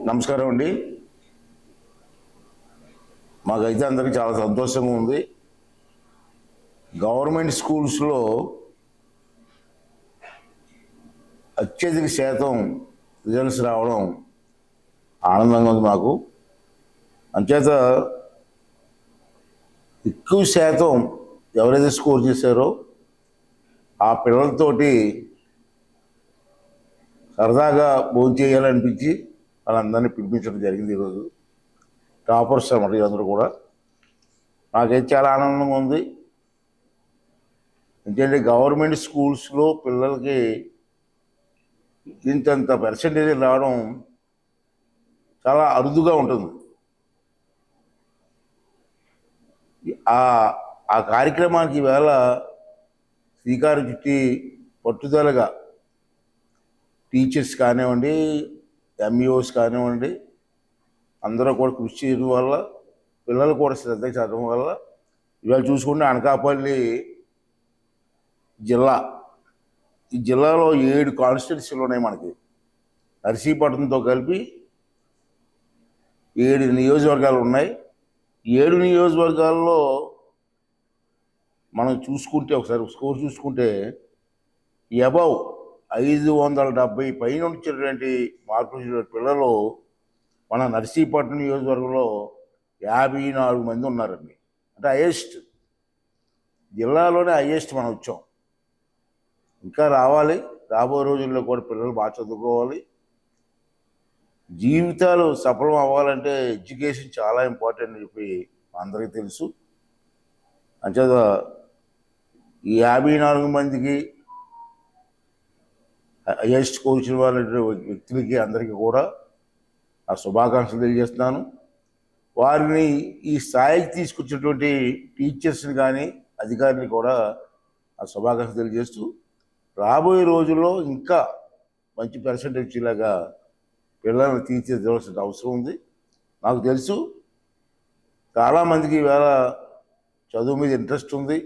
నమస్కారం అండి. మాకైతే అందరికీ చాలా సంతోషంగా ఉంది. గవర్నమెంట్ స్కూల్స్లో అత్యధిక శాతం రిజల్ట్స్ రావడం ఆనందంగా ఉంది మాకు. అంచేత ఎక్కువ శాతం ఎవరైతే స్కోర్ చేశారో ఆ పిల్లలతోటి సరదాగా భోజనం చేయాలనిపించి వాళ్ళందరినీ పిలిపించడం జరిగింది. ఈరోజు టాపర్స్ అన్నమాట అందరూ కూడా. నాకైతే చాలా ఆనందంగా ఉంది. ఎందుకంటే గవర్నమెంట్ స్కూల్స్లో పిల్లలకి ఇంతంత పర్సంటేజ్ రావడం చాలా అరుదుగా ఉంటుంది. ఆ కార్యక్రమానికి ఈవేళ శ్రీకారం చుట్టి పట్టుదలగా టీచర్స్ కానివ్వండి, ఎంఈఓస్ కానివ్వండి, అందరూ కూడా కృషి చేయడం వల్ల, పిల్లలు కూడా శ్రద్ధ చదవడం వల్ల ఇవాళ చూసుకుంటే అనకాపల్లి జిల్లా, ఈ జిల్లాలో 7 కాన్స్టిట్యున్సీలు ఉన్నాయి మనకి. నర్సీపట్నంతో కలిపి 7 నియోజకవర్గాలు ఉన్నాయి. 7 నియోజకవర్గాల్లో మనం చూసుకుంటే ఒకసారి స్కోర్ చూసుకుంటే అబౌవ్ 570 పైన వచ్చినటువంటి మార్కులు పిల్లలు మన నర్సీపట్నం నియోజకవర్గంలో 54 మంది ఉన్నారండి. అంటే హైయెస్ట్, జిల్లాలోనే హైయెస్ట్ మనం వచ్చాం. ఇంకా రావాలి. రాబోయే రోజుల్లో కూడా పిల్లలు బాగా చదువుకోవాలి. జీవితాలు సఫలం అవ్వాలంటే ఎడ్యుకేషన్ చాలా ఇంపార్టెంట్ అని చెప్పి అందరికీ తెలుసు. అంచేత ఈ 54 మందికి హైయెస్ట్ కోచిన వాళ్ళ వ్యక్తులకి అందరికీ కూడా ఆ శుభాకాంక్షలు తెలియజేస్తున్నాను. వారిని ఈ స్థాయికి తీసుకొచ్చినటువంటి టీచర్స్ని కానీ అధికారులు కూడా ఆ శుభాకాంక్షలు తెలియజేస్తూ రాబోయే రోజుల్లో ఇంకా మంచి పర్సంటేజ్ వచ్చేలాగా పిల్లల్ని తీర్చిదిద్దవలసిన అవసరం ఉంది. నాకు తెలుసు చాలామందికి ఈవేళ చదువు మీద ఇంట్రెస్ట్ ఉంది.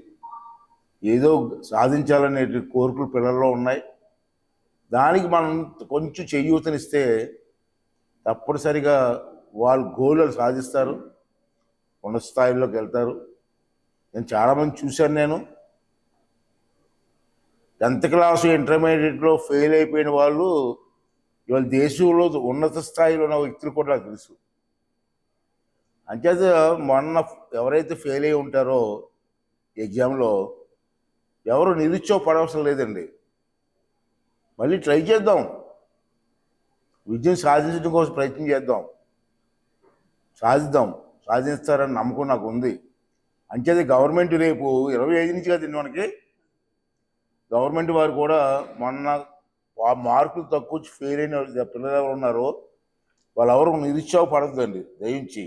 ఏదో సాధించాలనే కోరికలు పిల్లల్లో ఉన్నాయి. దానికి మనం కొంచెం చేయూతనిస్తే తప్పనిసరిగా వాళ్ళు గోళ్ళు సాధిస్తారు, ఉన్నత స్థాయిలోకి వెళ్తారు. నేను చాలామంది చూశాను. నేను 10th క్లాసు ఇంటర్మీడియట్లో ఫెయిల్ అయిపోయిన వాళ్ళు ఇవాళ దేశంలో ఉన్నత స్థాయిలో ఉన్న వ్యక్తులు కూడా నాకు తెలుసు. అంచేత మొన్న ఎవరైతే ఫెయిల్ అయి ఉంటారో ఎగ్జామ్లో ఎవరు నిరుత్సాహపడవసరం లేదండి. మళ్ళీ ట్రై చేద్దాం, విజయం సాధించడం కోసం ప్రయత్నం చేద్దాం, సాధిస్తారని నమ్మకం నాకు ఉంది. అంచేది గవర్నమెంట్ రేపు 25 నుంచి కదా మనకి గవర్నమెంట్ వారు కూడా మొన్న మార్కులు తక్కువ ఫెయిల్ అయిన పిల్లలు ఎవరు ఉన్నారో వాళ్ళెవరు నిరుత్సాహపడద్దండి దయించి.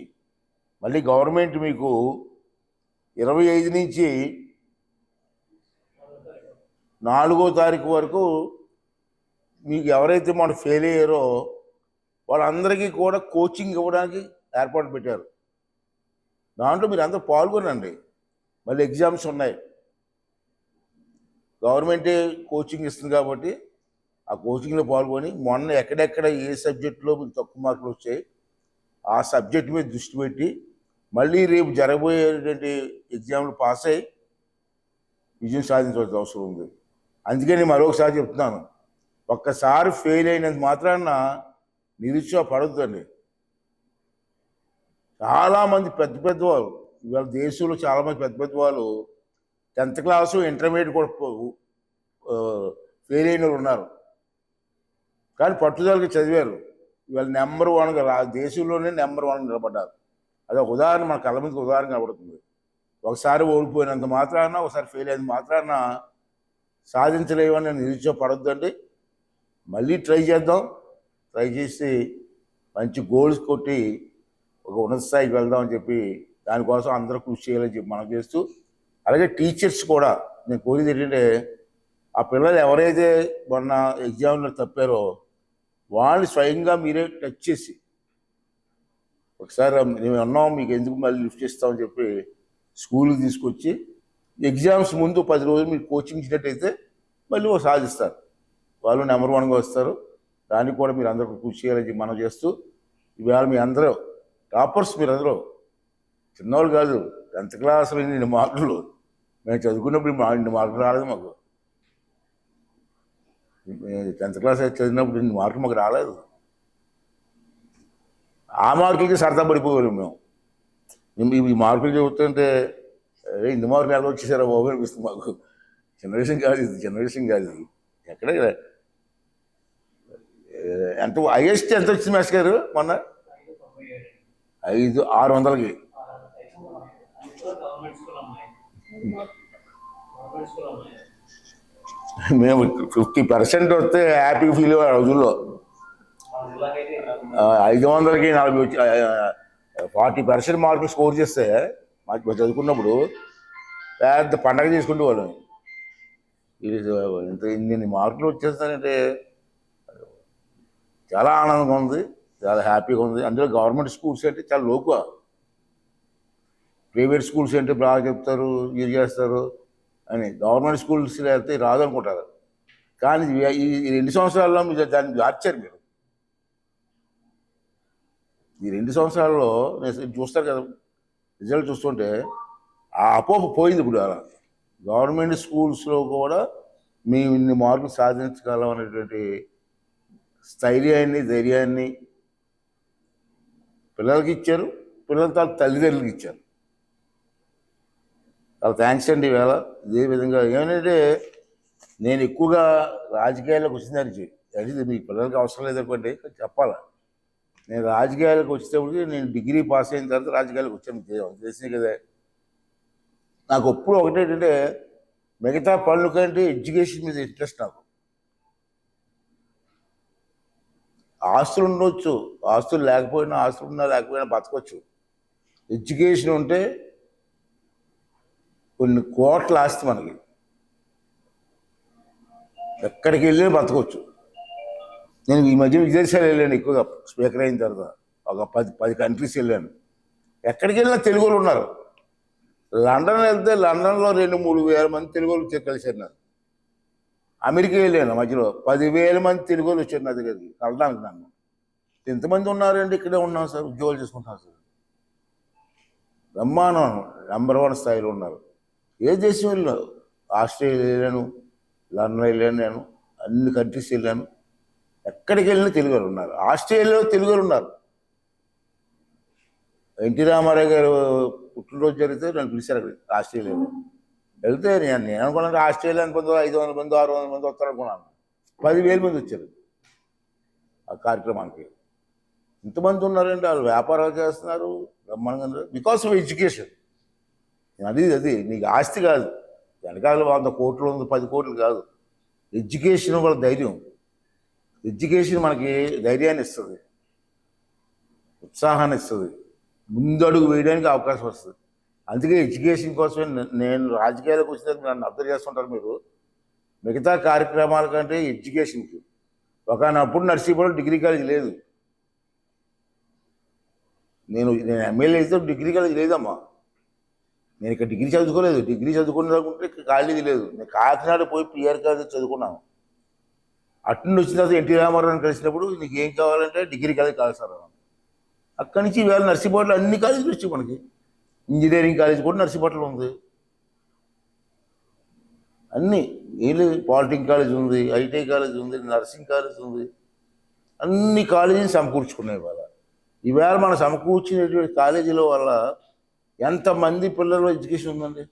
మళ్ళీ గవర్నమెంట్ మీకు 25 నుంచి 4వ తారీఖు వరకు మీకు ఎవరైతే మనం ఫెయిల్ అయ్యారో వాళ్ళందరికీ కూడా కోచింగ్ ఇవ్వడానికి ఏర్పాటు పెట్టారు. దాంట్లో మీరు అందరూ పాల్గొనండి. మళ్ళీ ఎగ్జామ్స్ ఉన్నాయి, గవర్నమెంటే కోచింగ్ ఇస్తుంది కాబట్టి ఆ కోచింగ్లో పాల్గొని మొన్న ఎక్కడెక్కడ ఏ సబ్జెక్టులో మీకు తక్కువ మార్కులు వచ్చాయి ఆ సబ్జెక్ట్ మీద దృష్టి పెట్టి మళ్ళీ రేపు జరగబోయేటువంటి ఎగ్జామ్లు పాస్ అయ్యి విజయం సాధించవలసిన అవసరం ఉంది. అందుకని మరొకసారి చెప్తున్నాను, ఒక్కసారి ఫెయిల్ అయినంత మాత్రాన నిరుత్సాహపడొద్దండి. చాలామంది పెద్ద పెద్దవాళ్ళు ఇవాళ దేశంలో చాలామంది పెద్ద పెద్దవాళ్ళు 10th క్లాసు ఇంటర్మీడియట్ కూడా ఫెయిల్ అయిన వాళ్ళు ఉన్నారు. కానీ పట్టుదలకి చదివారు. ఇవాళ నెంబర్ 1గా దేశంలోనే నెంబర్ 1 నిలబడ్డారు. అదొక ఉదాహరణ, మన కళ్ళ మీద ఉదాహరణ కనబడుతుంది. ఒకసారి ఓడిపోయినంత మాత్రాన, ఒకసారి ఫెయిల్ అయినంత మాత్రాన సాధించలేవని నిరుత్సాహపడొద్దండి. మళ్ళీ ట్రై చేద్దాం. ట్రై చేసి మంచి గోల్స్ కొట్టి ఒక ఉన్నత స్థాయికి వెళ్దామని చెప్పి దానికోసం అందరూ కృషి చేయాలని చెప్పి మనం చేస్తూ, అలాగే టీచర్స్ కూడా నేను కోరేది ఏంటంటే ఆ పిల్లలు ఎవరైతే మొన్న ఎగ్జామ్లో తప్పారో వాళ్ళు స్వయంగా మీరే టచ్ చేసి ఒకసారి మేము ఉన్నాం, మీకు ఎందుకు మళ్ళీ లిఫ్ట్ చేస్తామని చెప్పి స్కూల్కి తీసుకొచ్చి ఎగ్జామ్స్ ముందు 10 రోజులు మీరు కోచింగ్ ఇచ్చినట్టయితే మళ్ళీ సాధిస్తారు. వాళ్ళు నెంబర్ 1గా వస్తారు. దానికి కూడా మీరు అందరూ కృషి చేయాలని మనం చేస్తూ ఇవాళ మీ అందరూ టాపర్స్ మీరు అందరూ చిన్నవాళ్ళు కాదు 10th క్లాస్లో ఇన్ని మార్కులు మేము చదువుకున్నప్పుడు ఇన్ని మార్కులు రాలేదు మాకు 10th క్లాస్ చదివినప్పుడు ఇన్ని మార్కులు మాకు రాలేదు ఆ మార్కులకి సరదా పడిపోయారు మేము ఈ మార్కులు చెబుతుంటే ఇన్ని మార్కులు ఎలా వచ్చేసారా బాబు అనిపిస్తుంది మాకు చిన్న విషయం కాదు ఇది ఎక్కడ ఎంత హైయెస్ట్ ఎంత వచ్చింది మేస్టర్ గారు మొన్న 600కి మేము 50% వస్తే హ్యాపీ ఫీల్ అయ్యే రోజుల్లో 500కి 40 వచ్చి 40% మార్కులు స్కోర్ చేస్తే మాకు చదువుకున్నప్పుడు పెద్ద పండగ చేసుకుంటూ వాళ్ళం ఇన్ని మార్కులు వచ్చేస్తానంటే చాలా ఆనందంగా ఉంది చాలా హ్యాపీగా ఉంది అందులో గవర్నమెంట్ స్కూల్స్ అంటే చాలా లోకువ ప్రైవేట్ స్కూల్స్ అంటే బాగా చెప్తారు ఇది చేస్తారు అని గవర్నమెంట్ స్కూల్స్ అయితే రాదు అనుకుంటారు కానీ ఈ 2 సంవత్సరాల్లో మీరు దాన్ని మార్చారు మీరు ఈ 2 సంవత్సరాల్లో నేను చూస్తారు కదా రిజల్ట్ చూస్తుంటే ఆ అపోహ పోయింది ఇప్పుడు అలా గవర్నమెంట్ స్కూల్స్లో కూడా మేము ఇన్ని మార్కులు సాధించగలం అనేటువంటి స్థైర్యాన్ని ధైర్యాన్ని పిల్లలకి ఇచ్చారు పిల్లల తల్లిదండ్రులకి ఇచ్చారు చాలా థ్యాంక్స్ అండి ఈవేళ ఇదే విధంగా ఏమంటే నేను ఎక్కువగా రాజకీయాల్లోకి వచ్చిందని అది మీ పిల్లలకి అవసరం లేదనుకోండి చెప్పాలా నేను రాజకీయాలకు వచ్చేటప్పటికి నేను డిగ్రీ పాస్ అయిన తర్వాత రాజకీయాలకు వచ్చాను తెలిసింది కదా నాకు ఎప్పుడు ఒకటేంటంటే మిగతా పనుల కంటే ఎడ్యుకేషన్ మీద ఇంట్రెస్ట్ నాకు ఆస్తులు ఉండొచ్చు ఆస్తులు లేకపోయినా ఆస్తులు ఉన్నా లేకపోయినా బతకొచ్చు ఎడ్యుకేషన్ ఉంటే కొన్ని కోట్ల ఆస్తి మనకి ఎక్కడికి వెళ్ళి బతకొచ్చు నేను ఈ మధ్య విదేశాలు వెళ్ళాను ఎక్కువగా స్పీకర్ అయిన తర్వాత ఒక 10 కంట్రీస్ వెళ్ళాను ఎక్కడికి వెళ్ళినా తెలుగు వాళ్ళు ఉన్నారు లండన్ వెళ్తే లండన్లో 2-3 వేల మంది తెలుగు వాళ్ళు కలిసారు నాకు అమెరికా వెళ్ళాను మధ్యలో 10,000 మంది తెలుగు వాళ్ళు వచ్చారు నా దగ్గరికి కలడానికి నన్ను ఎంతమంది ఉన్నారండి ఇక్కడే ఉన్నాం సార్ ఉద్యోగాలు చేసుకుంటున్నాం సార్ బ్రహ్మాండం నెంబర్ 1 స్థాయిలో ఉన్నారు ఏ దేశం వెళ్ళాను ఆస్ట్రేలియా వెళ్ళాను లండన్ వెళ్ళాను నేను అన్ని కంట్రీస్ వెళ్ళాను ఎక్కడికి వెళ్ళినా తెలుగు వాళ్ళు ఉన్నారు ఆస్ట్రేలియాలో తెలుగు వాళ్ళు ఉన్నారు ఎన్టీ రామారావు గారు పుట్టినరోజు జరిగితే నన్ను పిలిచారు అక్కడ ఆస్ట్రేలియాలో వెళ్తే నేను అనుకున్నాను ఆస్ట్రేలియా అనుకుందో 500 మంది 600 మంది వస్తారు అనుకున్నాను 10,000 మంది వచ్చారు ఆ కార్యక్రమానికి ఇంతమంది ఉన్నారంటే వాళ్ళు వ్యాపారాలు చేస్తున్నారు బ్రహ్మాండంగా బికాస్ ఆఫ్ ఎడ్యుకేషన్ అది నీకు ఆస్తి కాదు వెనకాల 100 కోట్లు 10 కోట్లు కాదు ఎడ్యుకేషన్ వాళ్ళ ధైర్యం ఎడ్యుకేషన్ మనకి ధైర్యాన్ని ఇస్తుంది ఉత్సాహాన్ని ఇస్తుంది ముందడుగు వేయడానికి అవకాశం వస్తుంది అందుకే ఎడ్యుకేషన్ కోసమే నేను రాజకీయాలకు వచ్చినందుకు నన్ను అర్థం చేస్తుంటారు మీరు మిగతా కార్యక్రమాల కంటే ఎడ్యుకేషన్కి ఒకనప్పుడు నర్సీపూర్లో డిగ్రీ కాలేజ్ లేదు నేను ఎమ్మెల్యే అయితే డిగ్రీ కాలేజ్ లేదమ్మా నేను ఇక్కడ డిగ్రీ చదువుకోలేదు డిగ్రీ చదువుకున్నకుంటే కాలేజీ లేదు నేను కాకినాడ పోయి పిఆర్ కాలేజ్ చదువుకున్నాను అట్నుండి వచ్చిన తర్వాత ఎన్టీ రామారావుని కలిసినప్పుడు నీకు ఏం కావాలంటే డిగ్రీ కాలేజ్ కావాలి సార్ అక్కడి నుంచి ఇవాళ నర్సీపేటలో అన్ని కాలేజీలు వచ్చాయి మనకి ఇంజనీరింగ్ కాలేజ్ కూడా నర్సీపేటలో ఉంది అన్నీ ఏళ్ళు పాలిటెక్నిక్ కాలేజ్ ఉంది ఐటీఐ కాలేజ్ ఉంది నర్సింగ్ కాలేజ్ ఉంది అన్ని కాలేజీలు సమకూర్చుకున్నాయి ఇవాళ మనం సమకూర్చినటువంటి కాలేజీల వల్ల ఎంతమంది పిల్లలు ఎడ్యుకేషన్ ఉందండి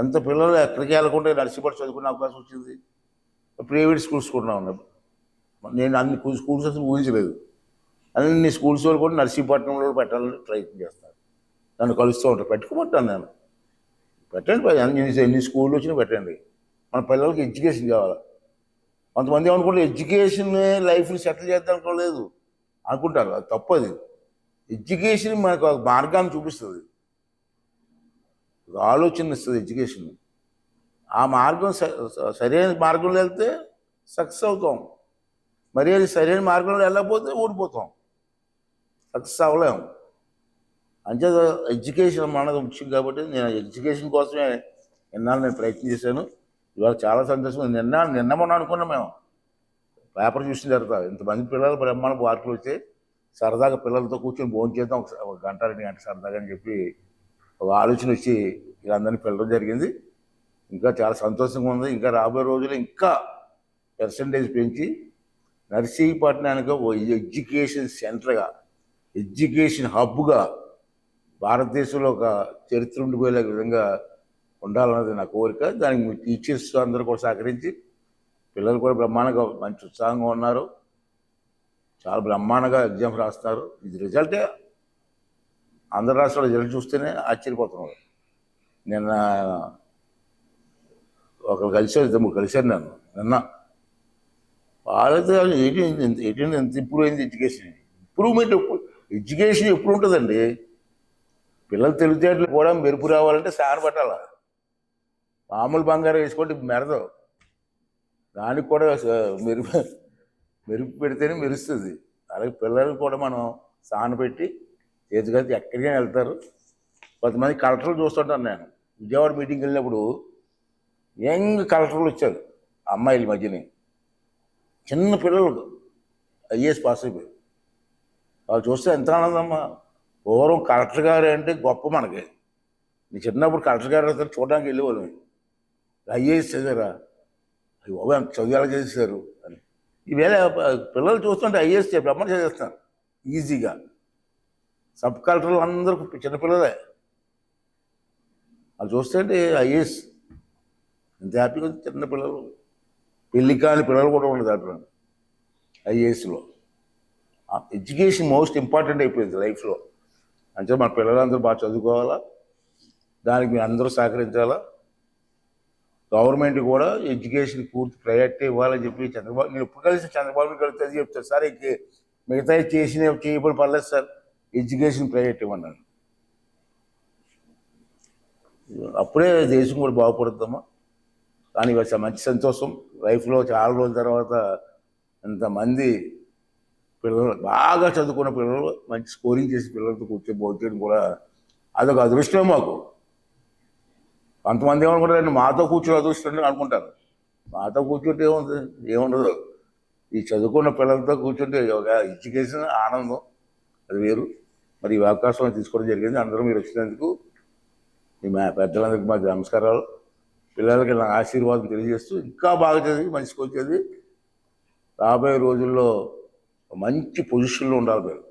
అంత పిల్లలు ఎక్కడికి వెళ్ళకుండా నర్సీపేట చదువుకునే అవకాశం వచ్చింది ప్రైవేట్ స్కూల్స్ కూడా ఉన్నాయి నేను అన్ని స్కూల్స్ అసలు ఊహించలేదు అన్ని స్కూల్స్ వాళ్ళు కూడా నర్సీపట్నంలో పెట్టాలని ప్రయత్నం చేస్తాను నన్ను కలుస్తూ ఉంటాను పెట్టుకోమంటాను నేను పెట్టండి ఎన్ని స్కూళ్ళు వచ్చినా పెట్టండి మన పిల్లలకి ఎడ్యుకేషన్ కావాలి కొంతమంది ఏమనుకుంటే ఎడ్యుకేషన్ లైఫ్ని సెటిల్ చేద్దాం అనుకోలేదు అనుకుంటారు అది తప్పది ఎడ్యుకేషన్ మనకు ఒక మార్గాన్ని చూపిస్తుంది ఒక ఆలోచన ఇస్తుంది ఎడ్యుకేషన్ ఆ మార్గం సరైన మార్గంలో వెళ్తే సక్సెస్ అవుతాం మరి అది సరైన మార్గంలో వెళ్ళకపోతే ఓడిపోతాం సక్సెస్ అవ్వలేము అంచేత ఎడ్యుకేషన్ మనది ముఖ్యం కాబట్టి నేను ఎడ్యుకేషన్ కోసమే ఎన్నాళ్ళు నేను ప్రయత్నం చేశాను ఇవాళ చాలా సంతోషం నిన్న మొన్న అనుకున్నాం మేము పేపర్ చూసిన తర్వాత ఇంతమంది పిల్లలు బ్రహ్మాండ పార్కులు వచ్చి సరదాగా పిల్లలతో కూర్చొని భోజనం చేద్దాం ఒక గంట 2 గంటలు సరదాగా అని చెప్పి ఒక ఆలోచన వచ్చి వీళ్ళందరినీ పిలవడం జరిగింది. ఇంకా చాలా సంతోషంగా ఉంది. ఇంకా రాబోయే రోజులు ఇంకా పర్సంటేజ్ పెంచి నర్సీపట్నానికి ఓ ఎడ్యుకేషన్ సెంటర్గా, ఎడ్యుకేషన్ హబ్గా భారతదేశంలో ఒక చరిత్ర ఉండిపోయే విధంగా ఉండాలన్నది నా కోరిక. దానికి టీచర్స్ అందరూ కూడా సహకరించి పిల్లలు కూడా బ్రహ్మాండంగా మంచి ఉత్సాహంగా ఉన్నారు. చాలా బ్రహ్మాండంగా ఎగ్జామ్స్ రాస్తున్నారు. ఇది రిజల్టే ఆంధ్ర రాష్ట్రంలో రిజల్ట్ చూస్తేనే ఆశ్చర్యపోతున్నారు. నిన్న ఒకరు కలిసారు, 2 కలిశారు నన్ను నిన్న. వాళ్ళతో ఎయిటీన్ ఎంత ఇంప్రూవ్ అయింది ఎడ్యుకేషన్. ఇంప్రూవ్మెంట్ ఎడ్యుకేషన్ ఎప్పుడు ఉంటుందండి? పిల్లలు తెలివితేటలు కూడా మెరుపు రావాలంటే సాన పట్టాల. మామూలు బంగారం వేసుకోండి మెరదు, దానికి కూడా మెరుపు పెడితేనే మెరుస్తుంది. అలాగే పిల్లలు కూడా మనం సాన పెట్టి చేతికైతే ఎక్కడికైనా వెళ్తారు. కొంతమంది కలెక్టర్లు చూస్తుంటాను నేను. విజయవాడ మీటింగ్కి వెళ్ళినప్పుడు యంగ్ కలెక్టర్లు వచ్చారు, అమ్మాయిల మధ్యని. చిన్న పిల్లలు ఐఏఎస్ పాస్ అయిపోయారు. వాళ్ళు చూస్తే ఎంత ఆనందమ్మా. పూర్వం కలెక్టర్ గారు అంటే గొప్ప మనకి. నీ చిన్నప్పుడు కలెక్టర్ గారు అయితే చూడడానికి వెళ్ళేవాళ్ళం. ఐఏఎస్ చదివారా, బాబు ఎంత చదివేలా చేశారు అని. ఈవేళ పిల్లలు చూస్తుంటే ఐఏఎస్ బ్రహ్మణ చదివేస్తున్నారు ఈజీగా. సబ్ కలెక్టర్లు అందరూ చిన్నపిల్లలే. వాళ్ళు చూస్తుంటే ఐఏఎస్ ఎంత హ్యాపీగా చిన్న పిల్లలు, పెళ్లి కాని పిల్లలు కూడా ఉండదు దాంట్లో ఐఏఎస్లో. ఎడ్యుకేషన్ మోస్ట్ ఇంపార్టెంట్ అయిపోయింది లైఫ్లో. అంటే మన పిల్లలందరూ బాగా చదువుకోవాలా, దానికి మీరు అందరూ సహకరించాలా. గవర్నమెంట్ కూడా ఎడ్యుకేషన్ పూర్తి ప్రయారిటీ ఇవ్వాలని చెప్పి చంద్రబాబు, నేను ఎప్పుడు కలిసి చంద్రబాబుని కలిసి అది చెప్తాను సార్, మిగతా చేయబడి పర్లేదు సార్, ఎడ్యుకేషన్ ప్రయారిటీ ఇవ్వన్నాను. అప్పుడే దేశం కూడా బాగుపడుతుందమ్మా. కానీ మంచి సంతోషం లైఫ్లో. చాలా రోజుల తర్వాత ఇంతమంది పిల్లలు, బాగా చదువుకున్న పిల్లలు, మంచి స్కోరింగ్ చేసి పిల్లలతో కూర్చొని భోజనం కూడా అదొక అదృష్టమే మాకు. కొంతమంది ఏమనుకుంటారు, మాతో కూర్చొని అదృష్టం అనుకుంటారు. మాతో కూర్చుంటే ఏముండదు. ఈ చదువుకున్న పిల్లలతో కూర్చుంటే ఒక ఎడ్యుకేషన్ ఆనందం అది వేరు. మరి ఈ అవకాశం తీసుకోవడం జరిగింది. అందరూ మీరు వచ్చినందుకు మా పెద్దలందరికీ మా నమస్కారాలు. పిల్లలకి నా ఆశీర్వాదం తెలియజేస్తూ ఇంకా బాగా చదివి మంచి స్కోర్ చదివి రాబోయే రోజుల్లో మంచి పొజిషన్లో ఉండాలి. మీరు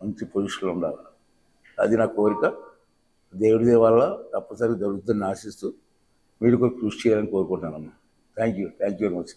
మంచి పొజిషన్లో ఉండాలి, అది నా కోరిక. దేవుడి వల్ల తప్పనిసరిగా జరుగుతుందని ఆశిస్తూ మీరు కూడా కృషి చేయాలని కోరుకుంటున్నానమ్మా. Thank you very much.